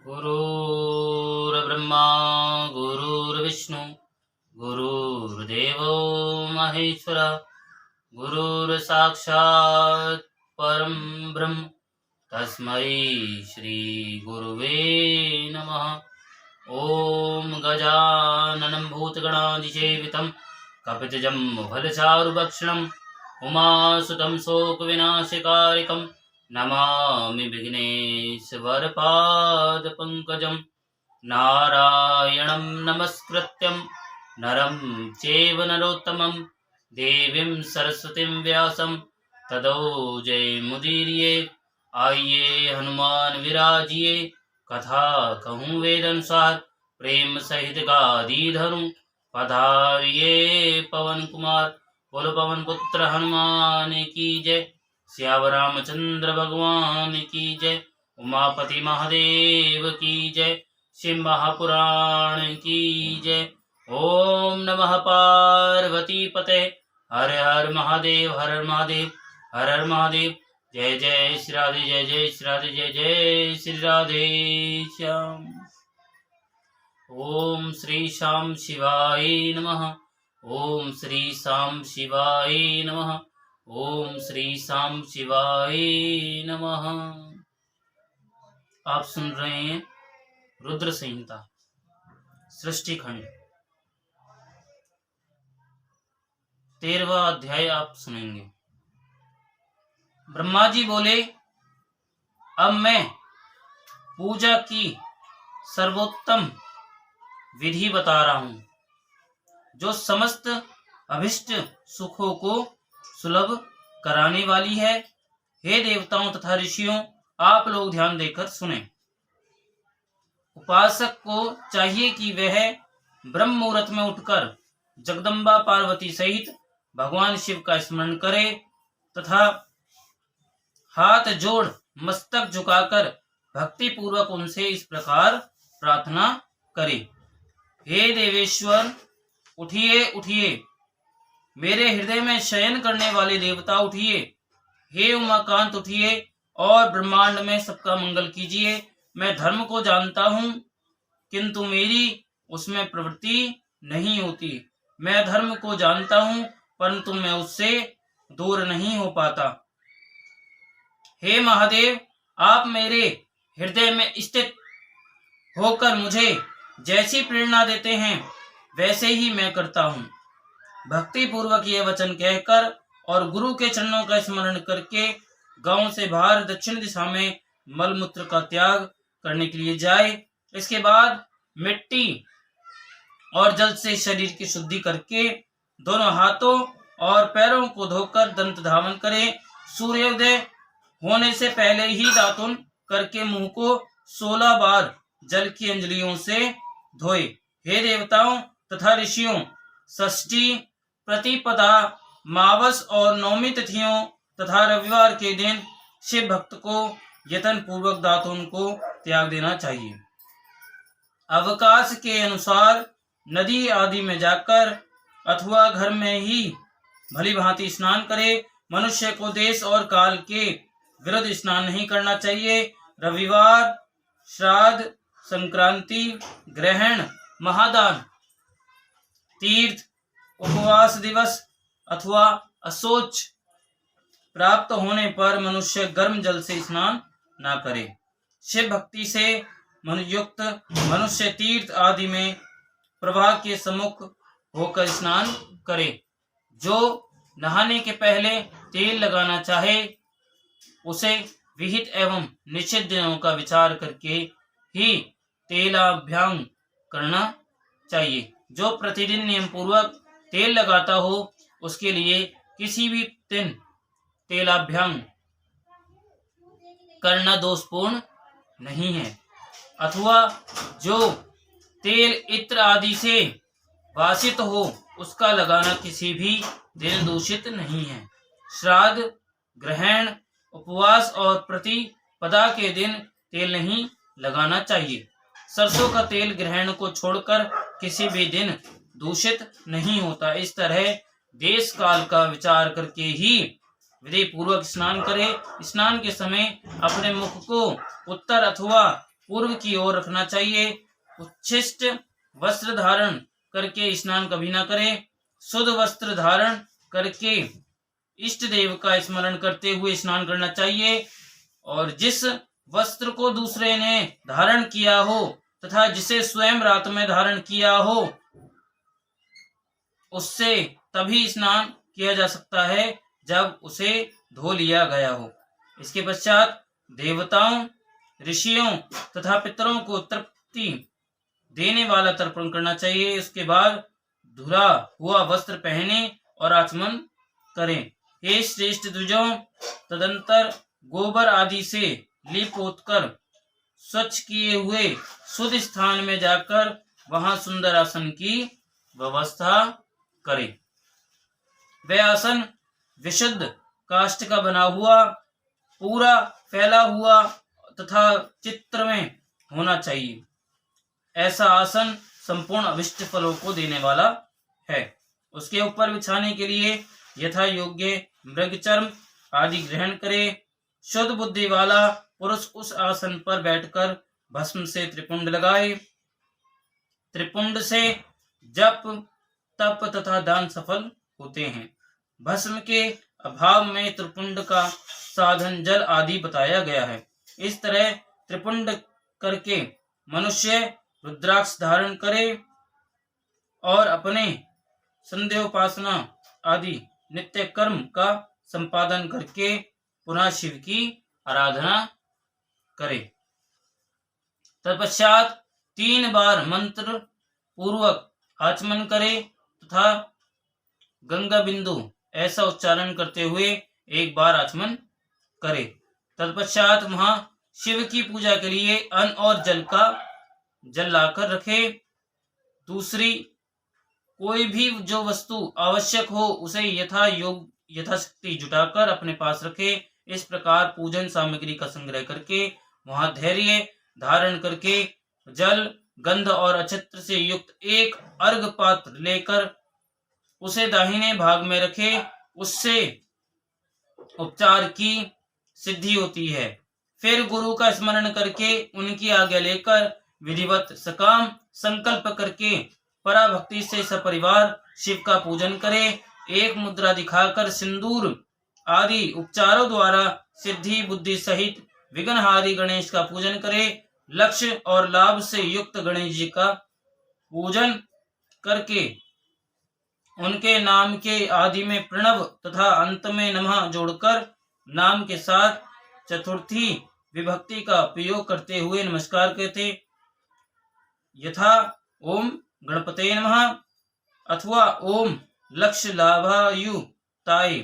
गुरुर्ब्रह्मा गुरुर्विष्णु गुरुर्देवो महेश्वर गुरुर्साक्षात् परं ब्रह्म तस्मै श्री गुरुवे नमः। ओम गजाननं भूतगणाधिसेवितं कपितजम्बुफलचारुभक्षणं उमासुतं शोकविनाशकारिकं नमामि विघ्नेश्वरपादपङ्कजं। नारायणं नमस्कृत्यं नरं चैव नरोत्तमं देवीं सरस्वतीं व्यासं ततो जयमुदीरये। आइए हनुमान विराजिए कथा कहूँ वेद अनुसार प्रेम सहित गादी धरूं पधारिये पवन कुमार। बोलो पवन पुत्र हनुमान की जय। सियावर रामचंद्र भगवान की जय। उमापति महादेव की जय। शिव महापुराण की जय। ओम नमः पार्वती पते हर हर महादेव हर हर महादेव हर हर महादेव। जय जय श्री राधे जय जय श्री राधे जय जय श्री राधे श्याम। ओम श्री शाम शिवाय नमः। ओम श्री शाम शिवाय नमः। ओम श्री शाम शिवाय नमः। आप सुन रहे हैं रुद्र संहिता सृष्टि खंड 13वां अध्याय आप सुनेंगे। ब्रह्मा जी बोले, अब मैं पूजा की सर्वोत्तम विधि बता रहा हूं जो समस्त अभिष्ट सुखों को सुलभ कराने वाली है। हे देवताओं तथा ऋषियों, आप लोग ध्यान देकर सुने। उपासक को चाहिए कि वह ब्रह्म मुहूर्त में उठकर जगदम्बा पार्वती सहित भगवान शिव का स्मरण करे तथा हाथ जोड़ मस्तक झुकाकर भक्ति पूर्वक उनसे इस प्रकार प्रार्थना करे। हे देवेश्वर, उठिए उठिए, मेरे हृदय में शयन करने वाले देवता उठिए। हे उमाकांत, उठिए और ब्रह्मांड में सबका मंगल कीजिए। मैं धर्म को जानता हूँ किंतु मेरी उसमें प्रवृत्ति नहीं होती। मैं धर्म को जानता हूँ परंतु मैं उससे दूर नहीं हो पाता। हे महादेव, आप मेरे हृदय में स्थित होकर मुझे जैसी प्रेरणा देते हैं वैसे ही मैं करता हूँ। भक्ति पूर्वक यह वचन कहकर और गुरु के चरणों का स्मरण करके गांव से बाहर दक्षिण दिशा में मलमूत्र का त्याग करने के लिए जाए। इसके बाद मिट्टी और जल से शरीर की शुद्धि करके दोनों हाथों और पैरों को धोकर दंत धावन करे। सूर्योदय होने से पहले ही दातुन करके मुंह को 16 बार जल की अंजलियों से धोए। हे देवताओं तथा ऋषियों, षष्ठी, प्रतिपदा, मावस और नौमी तिथियों तथा रविवार के दिन शिव भक्त को यत्न पूर्वक दातुन को त्याग देना चाहिए। अवकाश के अनुसार नदी आदि में जाकर अथवा घर में ही भली भांति स्नान करे। मनुष्य को देश और काल के विरुद्ध स्नान नहीं करना चाहिए। रविवार, श्राद्ध, संक्रांति, ग्रहण, महादान, तीर्थ, उपवास दिवस अथवा अशौच प्राप्त होने पर मनुष्य गर्म जल से स्नान न करे। शिव भक्ति से युक्त मनुष्य तीर्थ आदि में प्रवाह के सम्मुख होकर स्नान करे। जो नहाने के पहले तेल लगाना चाहे उसे विहित एवं निश्चित दिनों का विचार करके ही तेलाभ्यंग करना चाहिए। जो प्रतिदिन नियम पूर्वक तेल लगाता हो उसके लिए किसी भी दिन तेलाभ्यंग करना दोषपूर्ण नहीं है। अथवा जो तेल इत्र आदि से वासित हो उसका लगाना किसी भी दिन दूषित नहीं है। श्राद्ध, ग्रहण, उपवास और प्रतिपदा के दिन तेल नहीं लगाना चाहिए। सरसों का तेल ग्रहण को छोड़कर किसी भी दिन दूषित नहीं होता। इस तरह देश काल का विचार करके ही विधि पूर्वक स्नान करे। स्नान के समय अपने मुख को उत्तर अथवा पूर्व की ओर रखना चाहिए। उच्छिष्ट वस्त्र धारण करके स्नान कभी ना करें। शुद्ध वस्त्र धारण करके इष्ट देव का स्मरण करते हुए स्नान करना चाहिए। और जिस वस्त्र को दूसरे ने धारण किया हो तथा जिसे स्वयं रात में धारण किया हो उससे तभी स्नान किया जा सकता है जब उसे धो लिया गया हो। इसके पश्चात देवताओं, ऋषियों तथा पितरों को तृप्ति देने वाला तर्पण करना चाहिए। उसके बाद धुला हुआ वस्त्र पहने और आचमन करें। हे श्रेष्ठ द्विजों, तदंतर गोबर आदि से लीप पोतकर स्वच्छ किए हुए शुद्ध स्थान में जाकर वहां सुंदर आसन की व्यवस्था करें। वह आसन विशुद्ध काष्ठ का बना हुआ, पूरा फैला हुआ तथा चित्र में होना चाहिए। ऐसा आसन संपूर्ण अभिष्ट फलों को देने वाला है। उसके ऊपर बिछाने के लिए यथा योग्य मृगचर्म आदि ग्रहण करे। शुद्ध बुद्धि वाला पुरुष उस आसन पर बैठकर भस्म से त्रिपुंड लगाए। त्रिपुंड से जप, तप तथा दान सफल होते हैं। भस्म के अभाव में त्रिपुंड का साधन जल आदि बताया गया है। इस तरह त्रिपुंड करके मनुष्य रुद्राक्ष धारण करे और अपने संध्योपासना आदि नित्य कर्म का संपादन करके पुनः शिव की आराधना करे। तत्पश्चात 3 बार मंत्र पूर्वक आचमन करे तथा गंगा बिंदु ऐसा उच्चारण करते हुए 1 बार आचमन करे। तत्पश्चात वहां शिव की पूजा के लिए अन्न और जल लाकर रखे। दूसरी कोई भी जो वस्तु आवश्यक हो उसे यथाशक्ति जुटाकर अपने पास रखे। इस प्रकार पूजन सामग्री का संग्रह करके वहां धैर्य धारण करके जल, गंध और अक्षत्र से युक्त एक अर्घ पात्र लेकर उसे दाहिने भाग में रखे। उससे उपचार की सिद्धि होती है। फिर गुरु का स्मरण करके उनकी आज्ञा लेकर विधिवत सकाम संकल्प करके पराभक्ति से सपरिवार शिव का पूजन करे। एक मुद्रा दिखाकर सिंदूर आदि उपचारों द्वारा सिद्धि बुद्धि सहित विघ्नहारी गणेश का पूजन करे। लक्ष्य और लाभ से युक्त गणेश जी का पूजन करके उनके नाम के आदि में प्रणव तथा अंत में नमः जोड़कर नाम के साथ चतुर्थी विभक्ति का प्रयोग करते हुए नमस्कार कहते। यथा ओम गणपते नमः अथवा ओम लक्ष्य लाभायुताय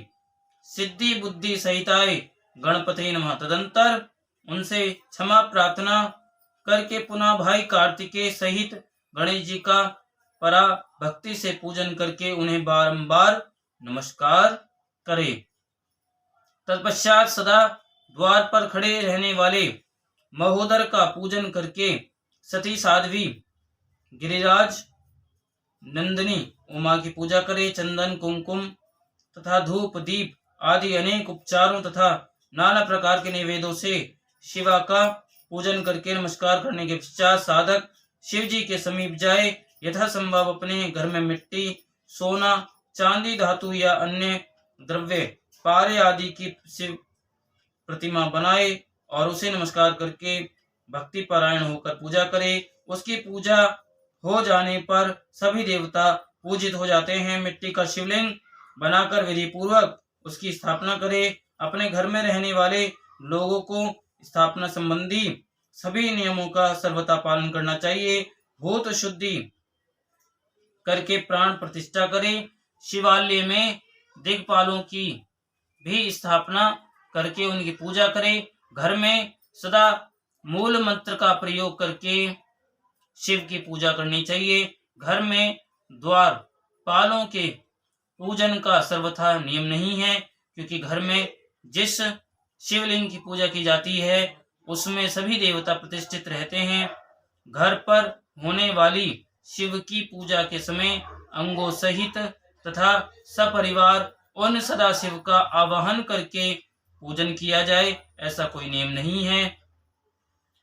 सिद्धि बुद्धि सहिताय गणपते नमः। तदंतर उनसे क्षमा प्रार्थना करके पुनः भाई कार्तिकेय सहित गणेश जी का परा भक्ति से पूजन करके उन्हें बारंबार नमस्कार करे। तत्पश्चात सदा द्वार पर खड़े रहने वाले महोदर का पूजन करके सती साध्वी गिरिराज नंदिनी उमा की पूजा करे। चंदन, कुमकुम तथा धूप, दीप आदि अनेक उपचारों तथा नाना प्रकार के नैवेद्यों से शिवा का पूजन करके नमस्कार करने के पश्चात साधक शिव जी के समीप जाए। यथासंभव अपने घर में मिट्टी, सोना, चांदी, धातु या अन्य द्रव्य, पारे आदि की शिव प्रतिमा बनाए और उसे नमस्कार करके भक्ति पारायण होकर पूजा करे। उसकी पूजा हो जाने पर सभी देवता पूजित हो जाते हैं। मिट्टी का शिवलिंग बनाकर विधि पूर्वक उसकी स्थापना करे। अपने घर में रहने वाले लोगों को स्थापना संबंधी सभी नियमों का सर्वथा पालन करना चाहिए। भूत शुद्धि करके प्राण प्रतिष्ठा करे। शिवालय में दिक्पालों की भी स्थापना करके उनकी पूजा करे। घर में सदा मूल मंत्र का प्रयोग करके शिव की पूजा करनी चाहिए। घर में द्वारपालों के पूजन का सर्वथा नियम नहीं है, क्योंकि घर में जिस शिवलिंग की पूजा की जाती है उसमें सभी देवता प्रतिष्ठित रहते हैं। घर पर होने वाली शिव की पूजा के समय अंगों सहित तथा सपरिवार उन सदाशिव का आवाहन करके पूजन किया जाए, ऐसा कोई नियम नहीं है।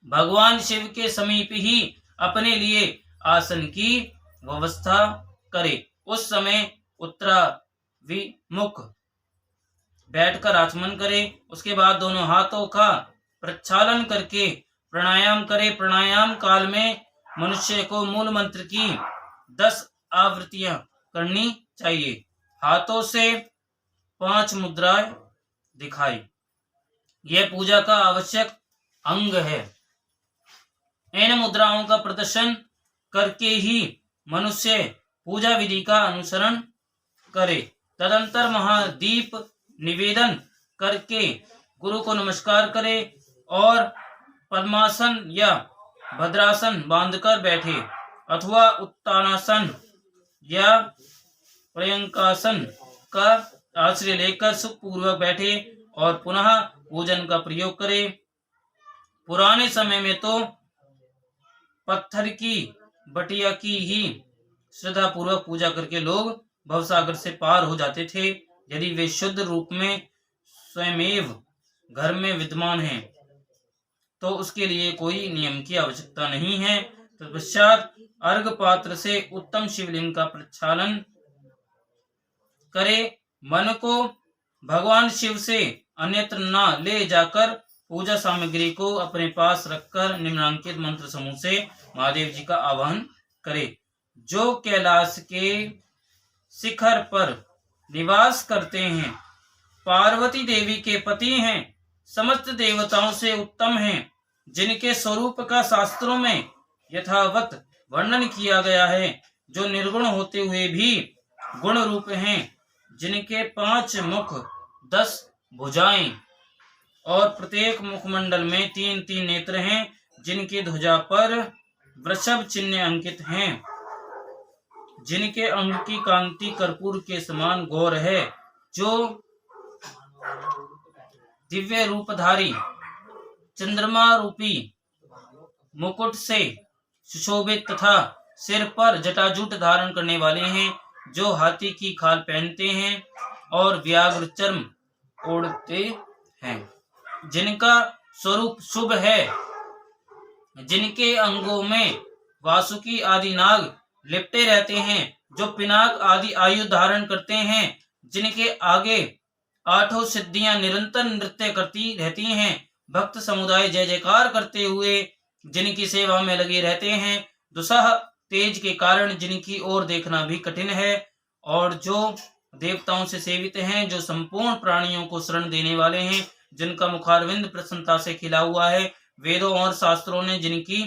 भगवान शिव के समीप ही अपने लिए आसन की व्यवस्था करे। उस समय उत्तराभिमुख बैठकर आचमन करे। उसके बाद दोनों हाथों का प्रक्षालन करके प्राणायाम करे। प्राणायाम काल में मनुष्य को मूल मंत्र की 10 आवृत्तियां करनी चाहिए। हाथों से 5 मुद्राएं दिखाई। यह पूजा का आवश्यक अंग है। इन मुद्राओं का प्रदर्शन करके ही मनुष्य पूजा विधि का अनुसरण करे। तदंतर महादीप निवेदन करके गुरु को नमस्कार करे और पद्मासन या भद्रासन बांधकर बैठे अथवा उत्तानासन या पर्यंकासन का आश्रय लेकर सुखपूर्वक बैठे और पुनः पूजन का प्रयोग करे। पुराने समय में तो पत्थर की बटिया की ही श्रद्धा पूर्वक पूजा करके लोग भवसागर से पार हो जाते थे। यदि वे शुद्ध रूप में स्वयमेव घर में विद्यमान हैं तो उसके लिए कोई नियम की आवश्यकता नहीं है। तत्पश्चात अर्घ पात्र से उत्तम शिवलिंग का प्रक्षालन करे। मन को भगवान शिव से अन्यत्र न ले जाकर पूजा सामग्री को अपने पास रखकर निम्नांकित मंत्र समूह से महादेव जी का आवाहन करे। जो कैलाश के शिखर पर निवास करते हैं, पार्वती देवी के पति हैं, समस्त देवताओं से उत्तम हैं, जिनके स्वरूप का शास्त्रों में यथावत वर्णन किया गया है, जो निर्गुण होते हुए भी गुण रूप हैं, जिनके 5 मुख 10 भुजाएं और प्रत्येक मुखमंडल में 3-3 नेत्र हैं, जिनकी ध्वजा पर वृषभ चिन्ह अंकित हैं, जिनके अंग की कांति कर्पूर के समान गौर है, जो दिव्य रूपधारी चंद्रमा रूपी मुकुट से सुशोभित तथा सिर पर जटाजूट धारण करने वाले हैं, जो हाथी की खाल पहनते हैं और व्याघ्र चर्म ओढ़ते हैं, जिनका स्वरूप शुभ है, जिनके अंगों में वासुकी आदि नाग लिपटे रहते हैं, जो पिनाक आदि आयु धारण करते हैं, जिनके आगे 8 सिद्धियां निरंतर नृत्य करती रहती हैं, भक्त समुदाय जय जयकार करते हुए जिनकी सेवा में लगे रहते हैं, दुसह तेज के कारण जिनकी ओर देखना भी कठिन है, और जो देवताओं से सेवित हैं, जो संपूर्ण प्राणियों को शरण देने वाले हैं, जिनका मुखारविंद प्रसन्नता से खिला हुआ है, वेदों और शास्त्रों ने जिनकी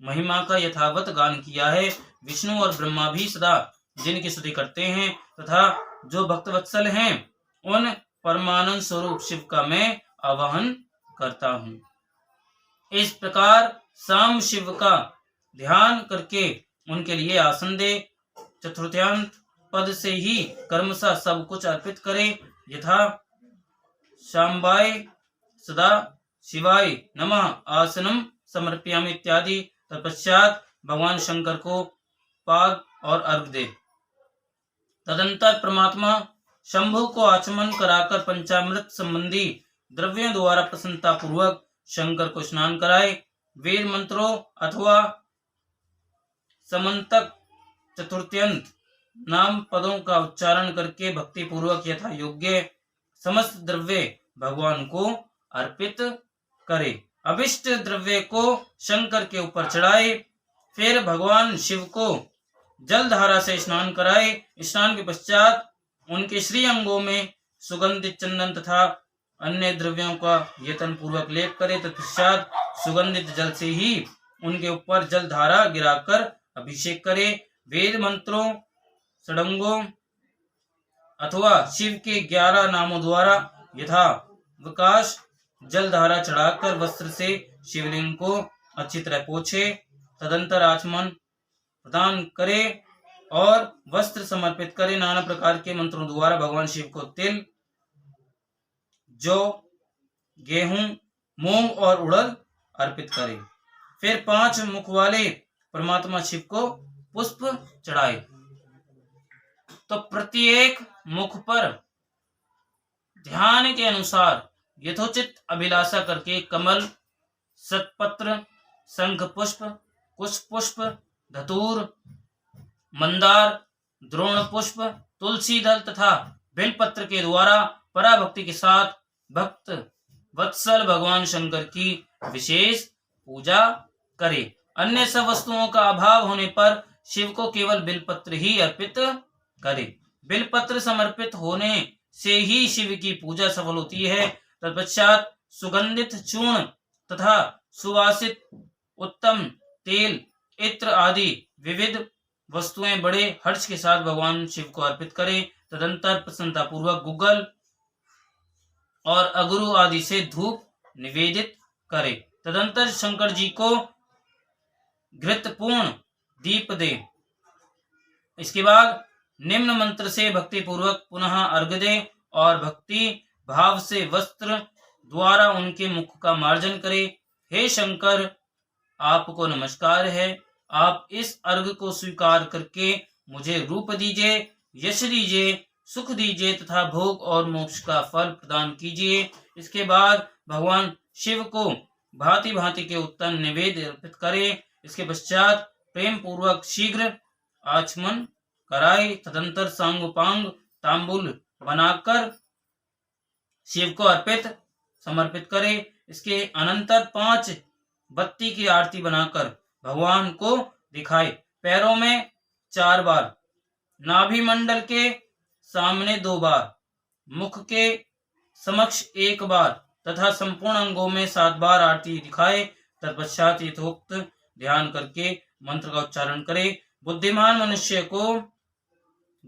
महिमा का यथावत गान किया है, विष्णु और ब्रह्मा भी सदा जिनकी स्तुति करते हैं, तथा जो भक्तवत्सल हैं, उन परमानंद स्वरूप शिव का मैं आवाहन करता हूँ। इस प्रकार साम शिव का ध्यान करके उनके लिए आसन दे। चतुर्थ्यांत पद से ही कर्मशः सब कुछ अर्पित करे, यथा शाम्बाय सदा शिवाय नमः आसनम समर्पयामि इत्यादि। तत्पश्चात भगवान शंकर को पाद और अर्घ दे। तदंतर परमात्मा शंभु को आचमन कराकर पंचामृत संबंधी द्रव्यों द्वारा प्रसन्नता पूर्वक शंकर को स्नान कराए। वेद मंत्रों अथवा समंतक चतुर्थ्यंत नाम पदों का उच्चारण करके भक्ति पूर्वक यथा योग्य समस्त द्रव्य भगवान को अर्पित करे। अभिष्ट द्रव्य को शंकर के ऊपर चढ़ाए। फिर भगवान शिव को जल धारा से स्नान कराए। स्नान के पश्चात उनके श्री अंगों में सुगंधित चंदन तथा अन्य द्रव्यों का यत्न पूर्वक लेप करे। तत्पश्चात सुगंधित जल से ही उनके ऊपर जल धारा गिराकर अभिषेक करे। वेद मंत्रों षडंगों अथवा शिव के 11 नामों द्वारा यथा विकास जल धारा चढ़ाकर वस्त्र से शिवलिंग को अच्छी तरह पोछे। तदंतर आचमन प्रदान करे और वस्त्र समर्पित करे। नाना प्रकार के मंत्रों द्वारा भगवान शिव को तिल, जौ, गेहूं, मूंग और उड़द अर्पित करे। फिर 5 मुख वाले परमात्मा शिव को पुष्प चढ़ाए। तो प्रत्येक मुख पर ध्यान के अनुसार यथोचित अभिलाषा करके कमल, शतपत्र, शंख पुष्प, कुश पुष्प, धतूर, मंदार, द्रोण पुष्प, तुलसी दल तथा बेलपत्र के द्वारा पराभक्ति के साथ भक्त वत्सल भगवान शंकर की विशेष पूजा करे। अन्य सब वस्तुओं का अभाव होने पर शिव को केवल बिलपत्र ही अर्पित करे। बिलपत्र समर्पित होने से ही शिव की पूजा सफल होती है। तत्पश्चात सुगंधित चूर्ण तथा सुवासित उत्तम तेल, इत्र आदि विविध वस्तुएं बड़े हर्ष के साथ भगवान शिव को अर्पित करें। तदंतर प्रसन्नता पूर्वक गुग्गल और अगरू आदि से धूप निवेदित करें। तदंतर शंकर जी को घृतपूर्ण दीप दे। इसके बाद निम्न मंत्र से भक्ति पूर्वक पुनः अर्घ्य दे और भक्ति भाव से वस्त्र द्वारा उनके मुख का मार्जन करे। हे शंकर, आपको नमस्कार है। आप इस अर्घ को स्वीकार करके मुझे रूप दीजिए, यश दीजिए, सुख दीजिए तथा भोग और मोक्ष का फल प्रदान कीजिए। इसके बाद भगवान शिव को भांति भांति के उत्तम निवेद्य अर्पित करें। इसके पश्चात प्रेम पूर्वक शीघ्र आचमन कराए। तदंतर सांगोपांग तांबूल बनाकर शिव को समर्पित करे। इसके अनंतर 5 बत्ती की आरती बनाकर भगवान को दिखाए। पैरों में 4 बार, नाभि मंडल के सामने 2 बार, मुख के समक्ष 1 बार तथा संपूर्ण अंगों में 7 बार आरती दिखाए। तत्पश्चात यथोक्त ध्यान करके मंत्र का उच्चारण करे। बुद्धिमान मनुष्य को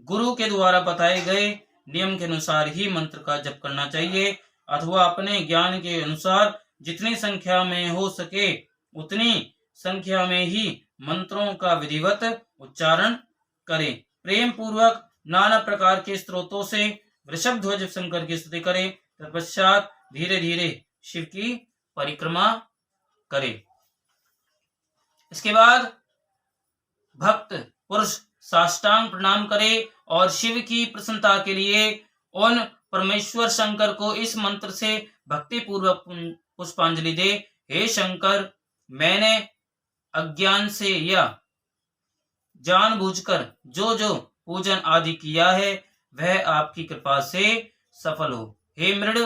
गुरु के द्वारा बताए गए नियम के अनुसार ही मंत्र का जप करना चाहिए, अथवा अपने ज्ञान के अनुसार जितनी संख्या में हो सके उतनी संख्या में ही मंत्रों का विधिवत उच्चारण करें। प्रेम पूर्वक नाना प्रकार के स्त्रोतों से वृषभ ध्वज शंकर की स्तुति करें। तत्पश्चात धीरे धीरे शिव की परिक्रमा करें। इसके बाद भक्त पुरुष साष्टांग प्रणाम करे और शिव की प्रसन्नता के लिए उन परमेश्वर शंकर को इस मंत्र से भक्ति पूर्वक पुष्पांजलि दे। हे शंकर, मैंने अज्ञान से या जानबूझकर जो जो पूजन आदि किया है वह आपकी कृपा से सफल हो। हे मृड,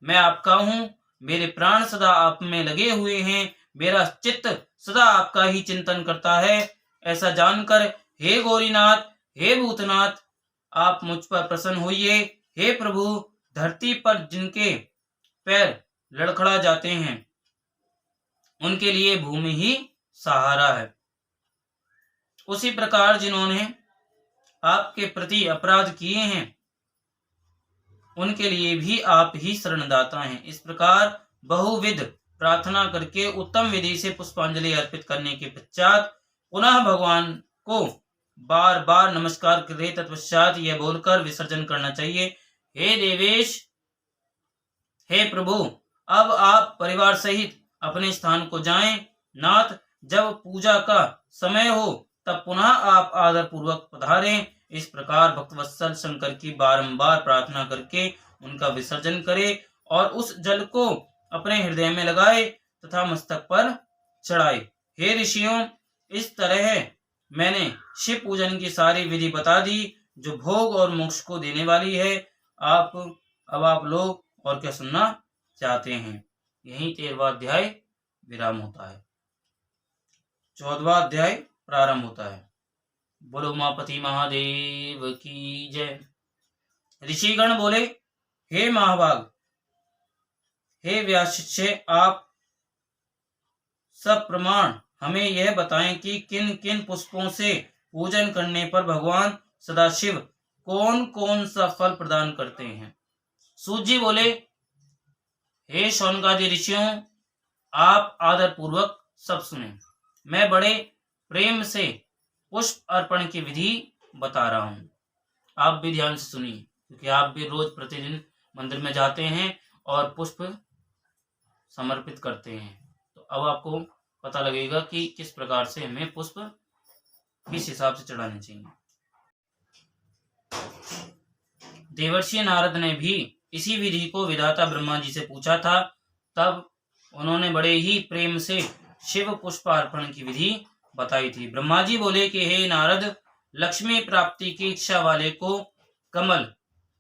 मैं आपका हूँ, मेरे प्राण सदा आप में लगे हुए हैं, मेरा चित्त सदा आपका ही चिंतन करता है। ऐसा जानकर हे गौरीनाथ, हे भूतनाथ, आप मुझ पर प्रसन्न होइए। हे प्रभु, धरती पर जिनके पैर लड़खड़ा जाते हैं उनके लिए भूमि ही सहारा है। उसी प्रकार जिन्होंने आपके प्रति अपराध किए हैं उनके लिए भी आप ही शरणदाता हैं। इस प्रकार बहुविध प्रार्थना करके उत्तम विधि से पुष्पांजलि अर्पित करने के पश्चात पुनः भगवान को बार बार नमस्कार करे। तत्पश्चात यह बोलकर विसर्जन करना चाहिए, हे देवेश, हे प्रभु, अब आप परिवार सहित अपने स्थान को जाएं। नाथ, जब पूजा का समय हो तब पुनः आप आदर पूर्वक पधारें। इस प्रकार भक्तवत्सल शंकर की बारंबार प्रार्थना करके उनका विसर्जन करे और उस जल को अपने हृदय में लगाए तथा मस्तक पर चढ़ाए। हे ऋषियों, इस तरह मैंने शिव पूजन की सारी विधि बता दी जो भोग और मोक्ष को देने वाली है। अब आप लोग और क्या सुनना चाहते हैं? यही 13वां अध्याय विराम होता है। 14वां अध्याय प्रारंभ होता है। बोलो उमापति महादेव की जय। ऋषिगण बोले, हे महाभाग, हे व्यासशिष्य, आप सब प्रमाण हमें यह बताएं कि किन किन पुष्पों से पूजन करने पर भगवान सदाशिव कौन कौन सा फल प्रदान करते हैं। सूत जी बोले, हे शौनकादि ऋषियों, आप आदर पूर्वक सब सुने। मैं बड़े प्रेम से पुष्प अर्पण की विधि बता रहा हूँ, आप भी ध्यान से सुनिए, क्योंकि आप भी रोज प्रतिदिन मंदिर में जाते हैं और पुष्प समर्पित करते हैं। तो अब आपको पता लगेगा कि किस प्रकार से हमें पुष्प किस हिसाब से चढ़ाने चाहिए। देवर्षि नारद ने भी इसी विधि को विधाता ब्रह्मा जी से पूछा था। तब उन्होंने बड़े ही प्रेम से शिव पुष्पार्पण की विधि बताई थी। ब्रह्मा जी बोले कि हे नारद, लक्ष्मी प्राप्ति की इच्छा वाले को कमल,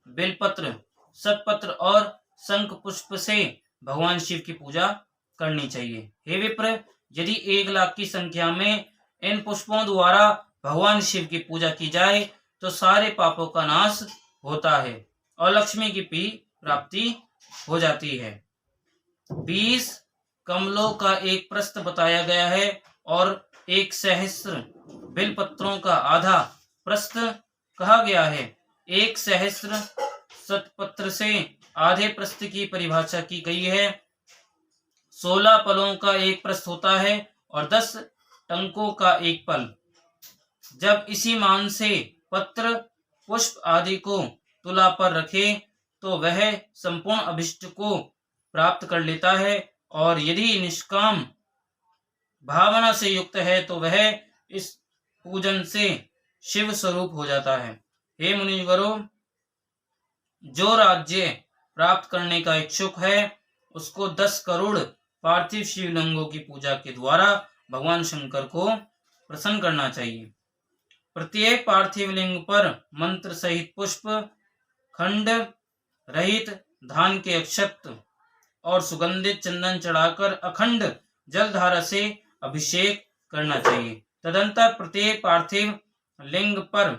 बेलपत्र, सतपत्र और शंख पुष्प से भगवान शिव की पूजा करनी चाहिए। हे विप्र, यदि 1,00,000 की संख्या में इन पुष्पों द्वारा भगवान शिव की पूजा की जाए तो सारे पापों का नाश होता है और लक्ष्मी की प्राप्ति हो जाती है। 20 कमलों का एक प्रस्थ बताया गया है और 1 सहस्त्र बेलपत्रों का आधा प्रस्थ कहा गया है। 1 सहस्त्र सतपत्र से आधे प्रस्थ की परिभाषा की गई है। 16 पलों का एक प्रस्थ होता है और 10 टंकों का एक पल। जब इसी मान से पत्र, पुष्प आदि को तुला पर रखे तो वह संपूर्ण अभिष्ट को प्राप्त कर लेता है और यदि निष्काम भावना से युक्त है तो वह इस पूजन से शिव स्वरूप हो जाता है। हे मुनिवरों, जो राज्य प्राप्त करने का इच्छुक है उसको 10 करोड़ पार्थिव शिवलिंगों की पूजा के द्वारा भगवान शंकर को प्रसन्न करना चाहिए। प्रत्येक पार्थिव लिंग पर मंत्र सहित पुष्प, खंड रहित धान के अक्षत और सुगंधित चंदन चढ़ाकर अखंड जलधारा से अभिषेक करना चाहिए। तदंतर प्रत्येक पार्थिव लिंग पर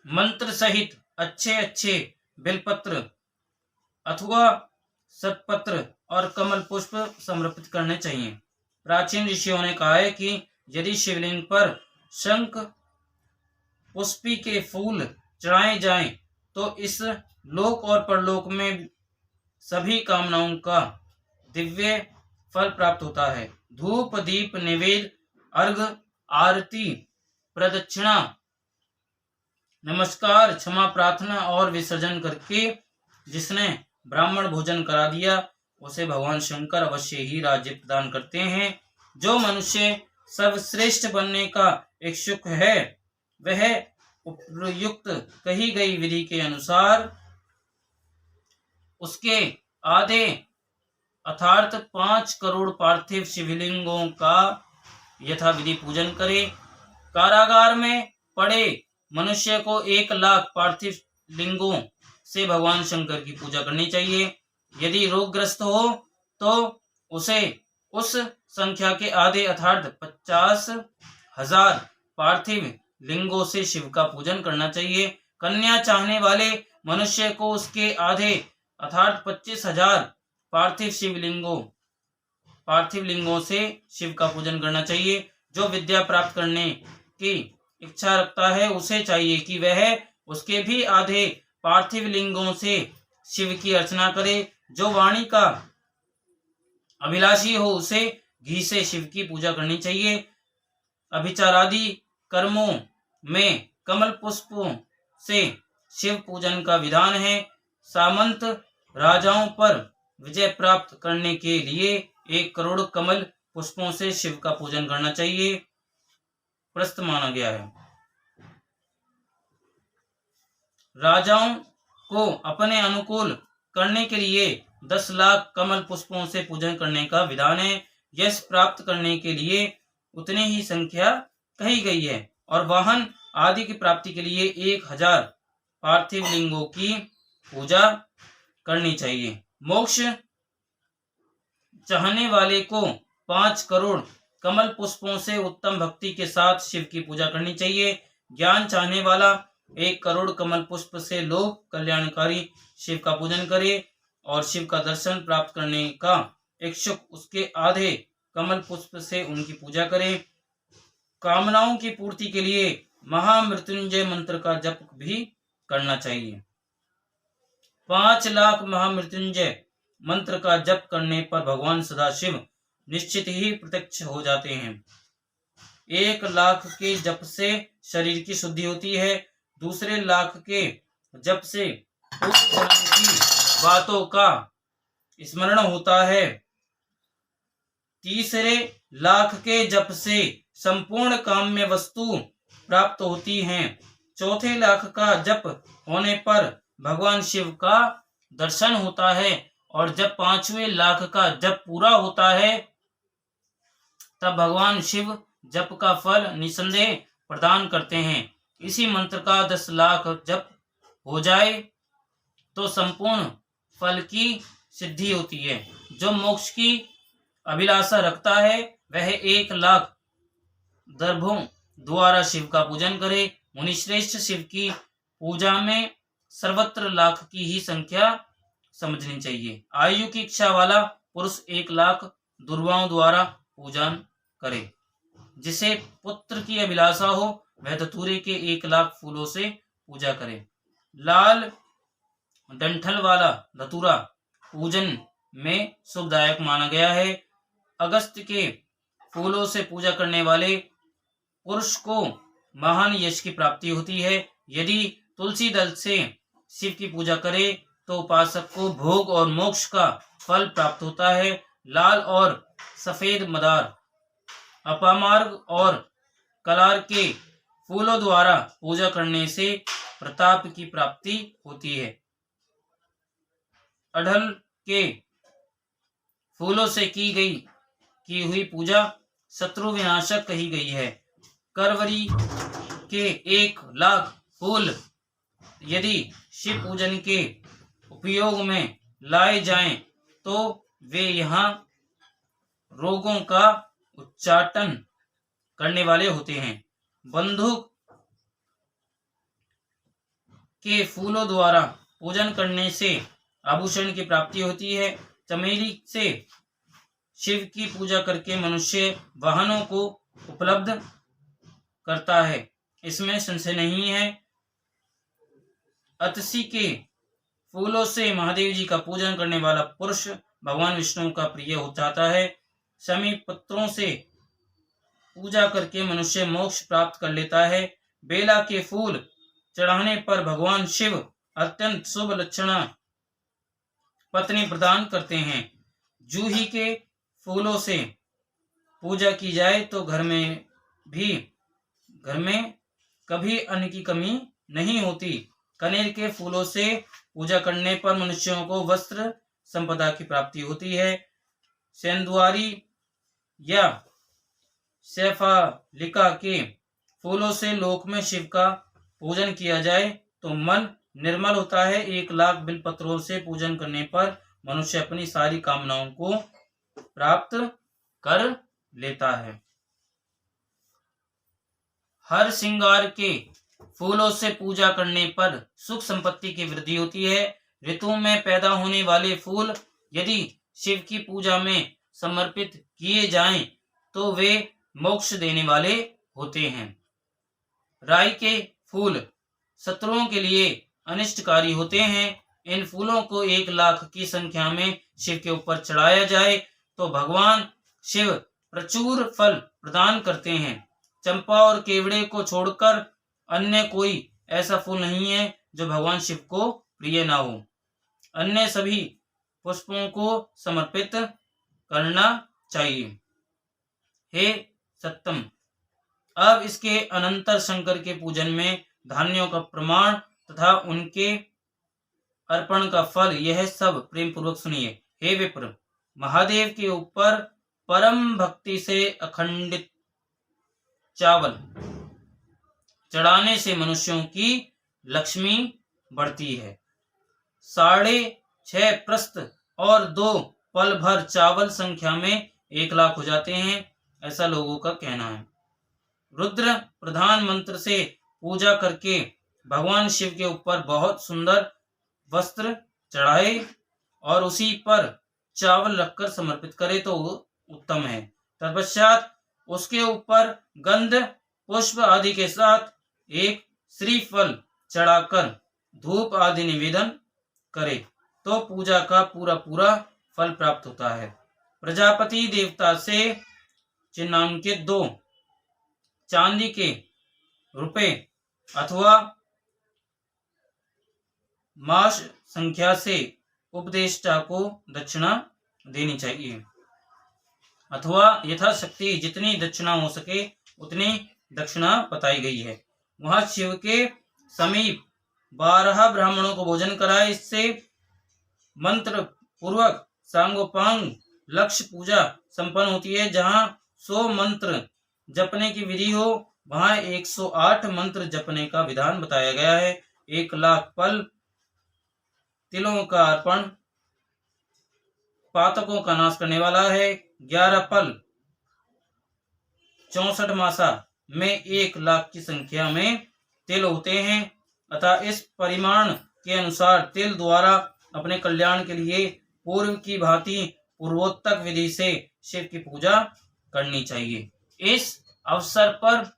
मंत्र सहित अच्छे अच्छे बेलपत्र अथवा सतपत्र और कमल पुष्प समर्पित करने चाहिए। प्राचीन ऋषियों ने कहा है कि यदि शिवलिंग पर शंख पुष्पी के फूल चढ़ाए जाएं तो इस लोक और परलोक में सभी कामनाओं का दिव्य फल प्राप्त होता है। धूप, दीप, निवेद, अर्घ, आरती, प्रदक्षिणा, नमस्कार, क्षमा प्रार्थना और विसर्जन करके जिसने ब्राह्मण भोजन करा दिया उसे भगवान शंकर अवश्य ही राज्य प्रदान करते हैं। जो मनुष्य सर्वश्रेष्ठ बनने का इच्छुक है वह उपयुक्त कही गई विधि के अनुसार उसके आधे अर्थात 5 करोड़ पार्थिव शिवलिंगों का यथाविधि पूजन करे। कारागार में पड़े मनुष्य को 1,00,000 पार्थिव लिंगों से भगवान शंकर की पूजा करनी चाहिए। यदि रोगग्रस्त हो तो उसे उस संख्या के आधे अर्थात 50,000 पार्थिव लिंगों से शिव का पूजन करना चाहिए। कन्या चाहने वाले मनुष्य को उसके आधे अर्थात 25,000 पार्थिव लिंगों से शिव का पूजन करना चाहिए। जो विद्या प्राप्त करने की इच्छा रखता है उसे चाहिए कि वह उसके भी आधे पार्थिव लिंगों से शिव की अर्चना करे। जो वाणी का अभिलाषी हो उसे घी से शिव की पूजा करनी चाहिए। अभिचारादि कर्मों में कमल पुष्पों से शिव पूजन का विधान है। सामंत राजाओं पर विजय प्राप्त करने के लिए 1 करोड़ कमल पुष्पों से शिव का पूजन करना चाहिए प्रस्त माना गया है। राजाओं को अपने अनुकूल करने के लिए 10 लाख कमल पुष्पों से पूजन करने का विधान है। यश प्राप्त करने के लिए उतनी ही संख्या कही गई है और वाहन आदि की प्राप्ति के लिए 1,000 पार्थिव लिंगों की पूजा करनी चाहिए। मोक्ष चाहने वाले को 5 करोड़ कमल पुष्पों से उत्तम भक्ति के साथ शिव की पूजा करनी चाहिए। ज्ञान चाहने वाला 1 करोड़ कमल पुष्प से लोक कल्याणकारी शिव का पूजन करे और शिव का दर्शन प्राप्त करने का इच्छुक उसके आधे कमल पुष्प से उनकी पूजा करे। कामनाओं की पूर्ति के लिए महामृत्युंजय मंत्र का जप भी करना चाहिए। 5 लाख महामृत्युंजय मंत्र का जप करने पर भगवान सदाशिव निश्चित ही प्रत्यक्ष हो जाते हैं। 1 लाख के जप से शरीर की शुद्धि होती है। दूसरे लाख के जप से पूर्व जन्म की बातों का स्मरण होता है। तीसरे लाख के जप से संपूर्ण काम्य वस्तु प्राप्त होती हैं। चौथे लाख का जप होने पर भगवान शिव का दर्शन होता है और जब 5वें लाख का जप पूरा होता है तब भगवान शिव जप का फल निसंदेह प्रदान करते हैं। इसी मंत्र का 10 लाख जप हो जाए तो संपूर्ण फल की सिद्धि होती है। जो मोक्ष की अभिलाषा रखता है वह 1 लाख दर्भों द्वारा शिव का पूजन करे। मुनिश्रेष्ठ शिव की पूजा में सर्वत्र लाख की ही संख्या समझनी चाहिए। आयु की इच्छा वाला पुरुष 1 लाख दुर्वाओं द्वारा पूजन करे। जिसे पुत्र की अभिलाषा हो वह धतूरे के 1 लाख फूलों से पूजा करे। लाल डंठल वाला धतूरा पूजन में शुभदायक माना गया है। अगस्त के फूलों से पूजा करने वाले पुरुष को महान यश की प्राप्ति होती है। यदि तुलसी दल से शिव की पूजा करे तो उपासक को भोग और मोक्ष का फल प्राप्त होता है। लाल और सफेद मदार, अपामार्ग और कलार के फूलों द्वारा पूजा करने से प्रताप की प्राप्ति होती है। अढ़ल के फूलों से की हुई पूजा शत्रु विनाशक कही गई है। करवरी के 1 लाख फूल यदि शिव पूजन के उपयोग में लाए जाएं तो वे यहाँ रोगों का उच्चाटन करने वाले होते हैं। बंदूक के फूलों द्वारा पूजन करने से आभूषण की प्राप्ति होती है। चमेली से शिव की पूजा करके मनुष्य वाहनों को उपलब्ध करता है, इसमें संशय नहीं है। अतसी के फूलों से महादेव जी का पूजन करने वाला पुरुष भगवान विष्णु का प्रिय हो जाता है। शमी पत्रों से पूजा करके मनुष्य मोक्ष प्राप्त कर लेता है। बेला के फूल चढ़ाने पर भगवान शिव अत्यंत शुभ लक्षणा पत्नी प्रदान करते हैं। जूही के फूलों से पूजा की जाए तो घर में कभी अन्न की कमी नहीं होती। कनेर के फूलों से पूजा करने पर मनुष्यों को वस्त्र संपदा की प्राप्ति होती है। सेंदुआरी या सैफालिका के फूलों से लोक में शिव का पूजन किया जाए तो मन निर्मल होता है। 1 लाख बिलपत्रों से पूजन करने पर मनुष्य अपनी सारी कामनाओं को प्राप्त कर लेता है। हर श्रृंगार के फूलों से पूजा करने पर सुख संपत्ति की वृद्धि होती है। ऋतु में पैदा होने वाले फूल यदि शिव की पूजा में समर्पित किए जाएं तो वे मोक्ष देने वाले होते हैं। राई के फूल शत्रुओं के लिए अनिष्टकारी होते हैं। इन फूलों को 1 लाख की संख्या में शिव के ऊपर चढ़ाया जाए तो भगवान शिव प्रचुर फल प्रदान करते हैं। चंपा और केवड़े को छोड़कर अन्य कोई ऐसा फूल नहीं है जो भगवान शिव को प्रिय ना हो। अन्य सभी पुष्पों को समर्पित करना चाहिए। हे सत्तम, अब इसके अनंतर शंकर के पूजन में धान्यों का प्रमाण तथा उनके अर्पण का फल, यह सब प्रेम पूर्वक सुनिए। हे विप्र, महादेव के ऊपर परम भक्ति से अखंडित चावल चढ़ाने से मनुष्यों की लक्ष्मी बढ़ती है। 6.5 प्रस्त और 2 पल भर चावल संख्या में 1 लाख हो जाते हैं, ऐसा लोगों का कहना है। रुद्र प्रधान मंत्र से पूजा करके भगवान शिव के ऊपर बहुत सुंदर वस्त्र चढ़ाए और उसी पर चावल रखकर समर्पित करे तो उत्तम है। तत्पश्चात उसके ऊपर गंध पुष्प आदि के साथ एक श्रीफल चढ़ाकर धूप आदि निवेदन करे तो पूजा का पूरा फल प्राप्त होता है। प्रजापति देवता से चिन्हांकित 2 चांदी के रुपए अथवा मास संख्या से उपदेष्टा को दक्षिणा देनी चाहिए, अथवा यथाशक्ति जितनी दक्षिणा हो सके उतनी दक्षिणा बताई गई है। वहां शिव के समीप 12 ब्राह्मणों को भोजन कराए। इससे मंत्र पूर्वक सांगोपांग लक्ष्य पूजा संपन्न होती है। जहां 100 मंत्र जपने की विधि हो, वहां 108 मंत्र जपने का विधान बताया गया है। 1,00,000 फल तिलों का अर्पण पातकों का नाश करने वाला है। 11 फल 64 मासा में 1,00,000 की संख्या में तिल होते हैं, अतः इस परिमाण के अनुसार तिल द्वारा अपने कल्याण के लिए पूर्व की भांति पूर्वोत्तक विधि से शिव की पूजा करनी चाहिए। इस अवसर पर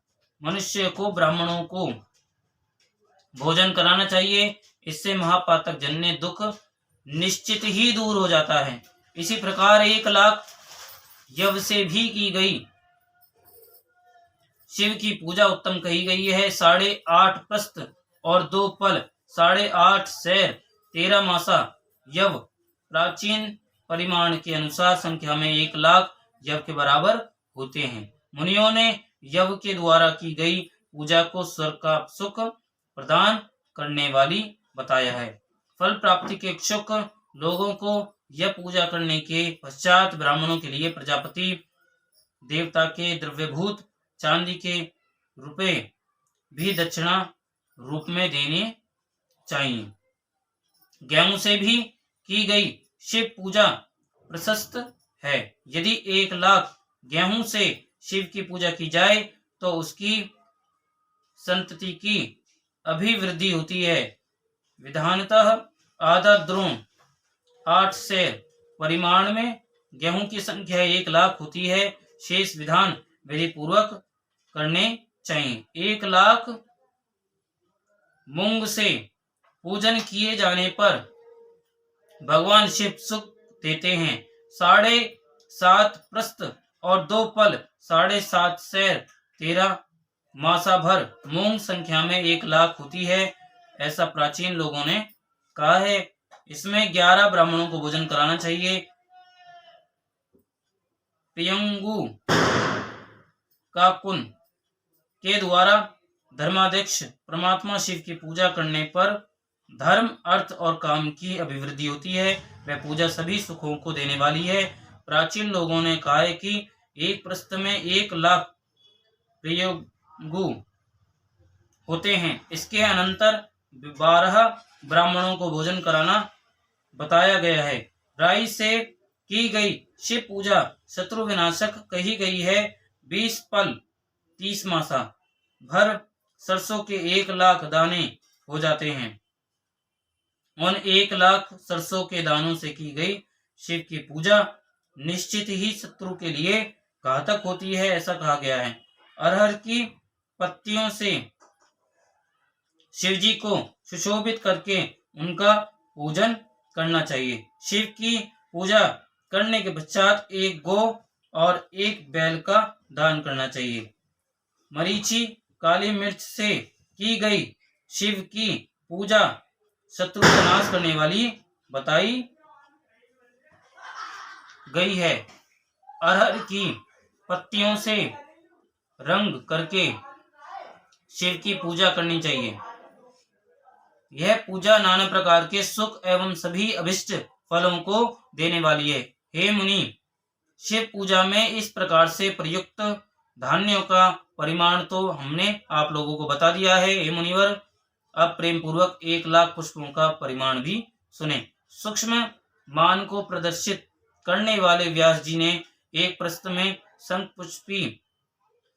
मनुष्य को ब्राह्मणों को भोजन कराना चाहिए, इससे महापातक जन्य दुख निश्चित ही दूर हो जाता है। इसी प्रकार 1,00,000 यव से भी की गई शिव की पूजा उत्तम कही गई है। 8.5 प्रस्थ और 2 पल 8.5 सैर 13 मासा यव प्राचीन परिमाण के अनुसार संख्या में 1,00,000 यव के बराबर होते हैं। मुनियों ने यव के द्वारा की गई पूजा को स्वर्ग का सुख प्रदान करने वाली बताया है। फल प्राप्ति के इच्छुक लोगों को यह पूजा करने के पश्चात ब्राह्मणों के लिए प्रजापति देवता के द्रव्यभूत चांदी के रुपए भी दक्षिणा रूप में देने चाहिए। गेहूं से भी की गई शिव पूजा प्रशस्त है। यदि 1,00,000 गेहूं से शिव की पूजा की जाए तो उसकी संतति की अभिवृद्धि होती है। विधानतः आधा द्रोण 8 सैर परिमाण में गेहूं की संख्या 1,00,000 होती है। शेष विधान विधि पूर्वक करने चाहिए। 1,00,000 मूंग से पूजन किए जाने पर भगवान शिव सुख देते हैं। 7.5 प्रस्थ और 2 पल 7.5 सैर 13 मासा भर मूंग संख्या में 1,00,000 होती है, ऐसा प्राचीन लोगों ने कहा है। इसमें 11 ब्राह्मणों को भोजन कराना चाहिए। प्रियंगु का कुन के द्वारा धर्माध्यक्ष परमात्मा शिव की पूजा करने पर धर्म, अर्थ और काम की अभिवृद्धि होती है। वह पूजा सभी सुखों को देने वाली है। प्राचीन लोगों ने कहा है कि एक प्रस्थ में 1,00,000 प्रियंगु होते हैं। इसके अनंतर 12 ब्राह्मणों को भोजन कराना बताया गया है। राई से की गई शिव पूजा शत्रु विनाशक कही गई है। 20 पल 30 मासा भर सरसों के 1,00,000 दाने हो जाते हैं। उन 1,00,000 सरसों के दानों से की गई शिव की पूजा निश्चित ही शत्रु के लिए घातक होती है, ऐसा कहा गया है। अरहर की पत्तियों से शिवजी को सुशोभित करके उनका पूजन करना चाहिए। शिव की पूजा करने के पश्चात 1 गौ और 1 बैल का दान करना चाहिए। मरीची काली मिर्च से की गई शिव की पूजा शत्रु का नाश करने वाली बताई गई है। अरहर की पत्तियों से रंग करके शिव की पूजा करनी चाहिए। यह पूजा नाना प्रकार के सुख एवं सभी अभिष्ट फलों को देने वाली है। हे मुनि, शिव पूजा में इस प्रकार से प्रयुक्त धान्यों का परिमाण तो हमने आप लोगों को बता दिया है। हे मुनिवर, अब प्रेम पूर्वक 1,00,000 पुष्पों का परिमाण भी सुने। सूक्ष्म मान को प्रदर्शित करने वाले व्यास जी ने एक प्रश्न में शंखपुष्पी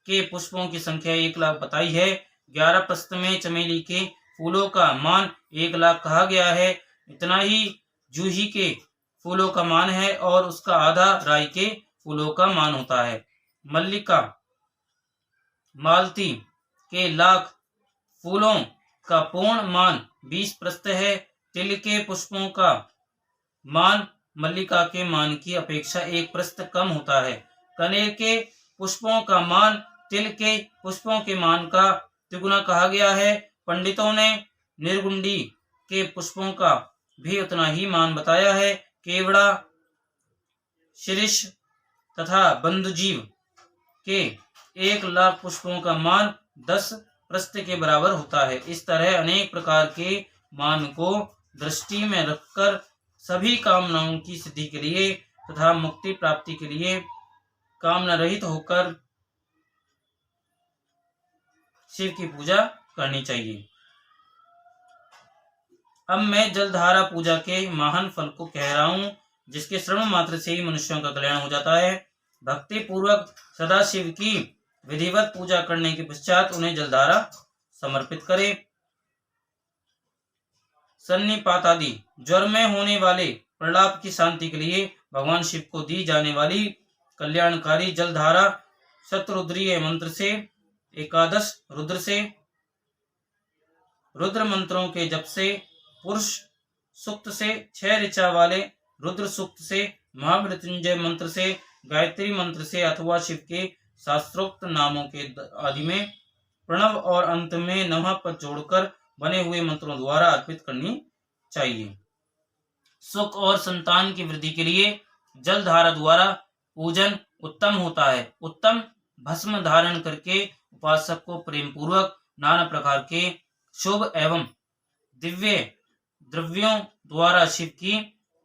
के पुष्पों की संख्या 1,00,000 बताई है। 11 प्रश्न में चमेली के फूलों का मान 1,00,000 कहा गया है। इतना ही जूही के फूलों का मान है और उसका आधा राई के फूलों का मान होता है। मल्लिका मालती के 1,00,000 फूलों का पूर्ण मान 20 प्रस्थ है। तिल के पुष्पों का मान मल्लिका के मान की अपेक्षा 1 प्रस्थ कम होता है। कनेर के पुष्पों का मान तिल के पुष्पों के मान का तिगुना कहा गया है। पंडितों ने निर्गुंडी के पुष्पों का भी उतना ही मान बताया है। केवड़ा, शिरीष तथा बंधुजीव के 1,00,000 पुष्पों का मान 10 प्रस्थ के बराबर होता है। इस तरह अनेक प्रकार के मान को दृष्टि में रखकर सभी कामनाओं की सिद्धि के लिए तथा मुक्ति प्राप्ति के लिए कामना रहित होकर शिव की पूजा करनी चाहिए। अब मैं जलधारा पूजा के महान फल को कह रहा हूँ, जिसके श्रवण मात्र से ही मनुष्यों का कल्याण हो जाता है। भक्ति पूर्वक सदा शिव की विधिवत पूजा करने के पश्चात उन्हें जलधारा समर्पित करे। सन्निपात आदि ज्वर में होने वाले प्रलाप की शांति के लिए भगवान शिव को दी जाने वाली कल्याणकारी जलधारा शतरुद्रीय मंत्र से, 11 रुद्र से, रुद्र मंत्रों के जप से, पुरुष सूक्त से, 6 ऋचा वाले रुद्र सूक्त से, महामृत्युंजय मंत्र से, गायत्री मंत्र से अथवा शिव के शास्त्रोक्त नामों के आदि में प्रणव और अंत में नमः पद जोड़कर बने हुए मंत्रों द्वारा अर्पित करनी चाहिए। सुख और संतान की वृद्धि के लिए जलधारा द्वारा पूजन उत्तम होता है। उत्तम भस्म धारण करके उपासक को प्रेम पूर्वक नाना प्रकार के शुभ एवं दिव्य द्रव्यों द्वारा शिव की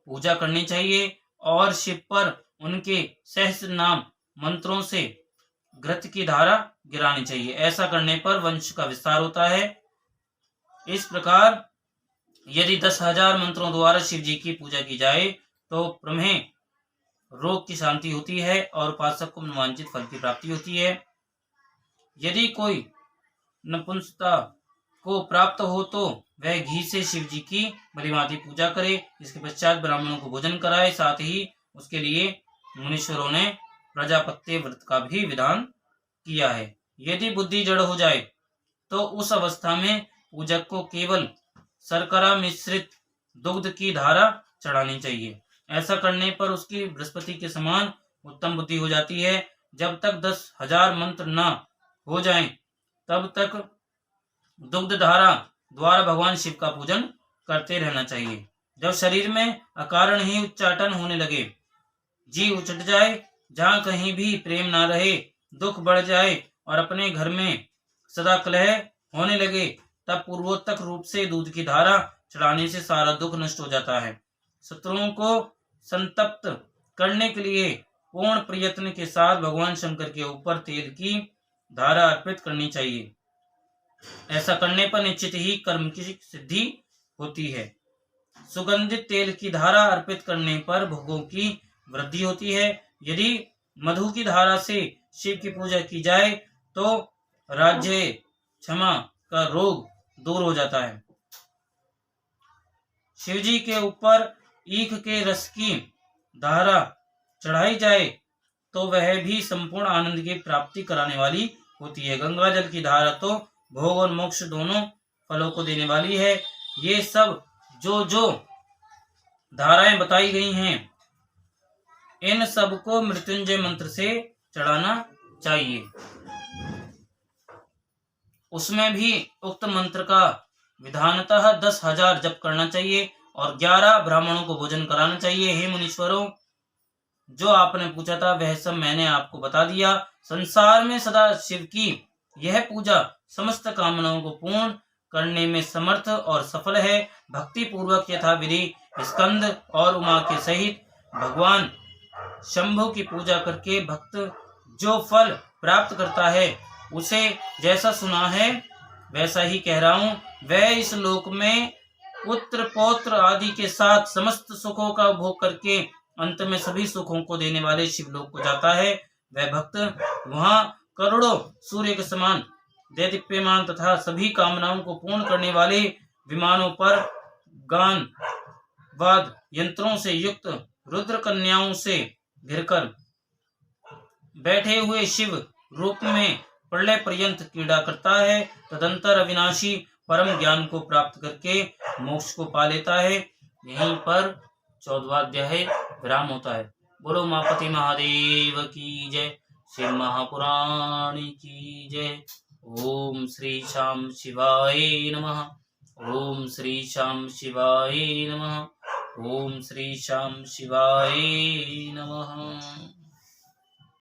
पूजा करनी चाहिए और शिव पर उनके सहस्र नाम मंत्रों से घृत की धारा गिरानी चाहिए। ऐसा करने पर वंश का विस्तार होता है। इस प्रकार यदि 10,000 मंत्रों द्वारा शिव जी की पूजा की जाए तो प्रमेह रोग की शांति होती है और उपासक को मनोवांछित फल की प्राप्ति होती है। यदि कोई नपुंसकता को प्राप्त हो तो वह घी से शिव जी की भलीभांति पूजा करे। इसके पश्चात ब्राह्मणों को भोजन कराए। साथ ही उसके लिए मुनीश्वरों ने प्रजापत्य व्रत का भी विधान किया है। यदि बुद्धि जड़ हो जाए तो उस अवस्था में पूजक को केवल शर्करा मिश्रित दुग्ध की धारा चढ़ानी चाहिए। ऐसा करने पर उसकी बृहस्पति के समान उत्तम बुद्धि हो जाती है। जब तक 10,000 मंत्र न हो जाएं, तब तक दुग्ध धारा द्वारा भगवान शिव का पूजन करते रहना चाहिए। जब शरीर में अकारण ही उच्चाटन होने लगे, जी उचट जाए, जहाँ कहीं भी प्रेम ना रहे, दुख बढ़ जाए और अपने घर में सदा कलह होने लगे, तब पूर्वोत्तक रूप से दूध की धारा चढ़ाने से सारा दुख नष्ट हो जाता है। शत्रुओं को संतप्त करने के लिए पूर्ण प्रयत्न के साथ भगवान शंकर के ऊपर तेल की धारा अर्पित करनी चाहिए। ऐसा करने पर निश्चित ही कर्म की सिद्धि होती है। सुगंधित तेल की धारा अर्पित करने पर भोगों की वृद्धि होती है। यदि मधु की धारा से शिव की पूजा की जाए तो राज्य क्षमा का रोग दूर हो जाता है। शिव जी के ऊपर ईख के रस की धारा चढ़ाई जाए तो वह भी संपूर्ण आनंद की प्राप्ति कराने वाली होती है। गंगा जल की धारा तो भोग और मोक्ष दोनों फलों को देने वाली है। ये सब जो धाराएं बताई गई हैं, इन सब को मृत्युंजय मंत्र से चढ़ाना चाहिए। उसमें भी उक्त मंत्र का विधानतः 10,000 जप करना चाहिए और 11 ब्राह्मणों को भोजन कराना चाहिए। हे मुनीश्वरों, जो आपने पूछा था वह सब मैंने आपको बता दिया। संसार में सदा शिव की यह पूजा समस्त कामनाओं को पूर्ण करने में समर्थ और सफल है। भक्ति पूर्वक यथाविधि स्कंद और उमा के सहित भगवान शंभु की पूजा करके भक्त जो फल प्राप्त करता है, उसे जैसा सुना है वैसा ही कह रहा हूँ। वह इस लोक में पुत्र पौत्र आदि के साथ समस्त सुखों का भोग करके अंत में सभी सुखों को देने वाले शिवलोक को जाता है। वह भक्त वहाँ करोड़ों सूर्य के समान देदीप्यमान तथा सभी कामनाओं को पूर्ण करने वाले विमानों पर गान वाद यंत्रों से युक्त रुद्र कन्याओं से घिरकर बैठे हुए शिव रूप में प्रलय पर्यंत क्रीड़ा करता है। तदंतर अविनाशी परम ज्ञान को प्राप्त करके मोक्ष को पा लेता है। यहीं पर 14वां अध्याय विराम होता है। बोलो मापति महादेव की जय, शिव महापुराणी की जय। ओम श्री श्याम शिवाय नमः। ओम श्री श्याम शिवाय नमः। ओम श्री श्याम शिवाय नमः।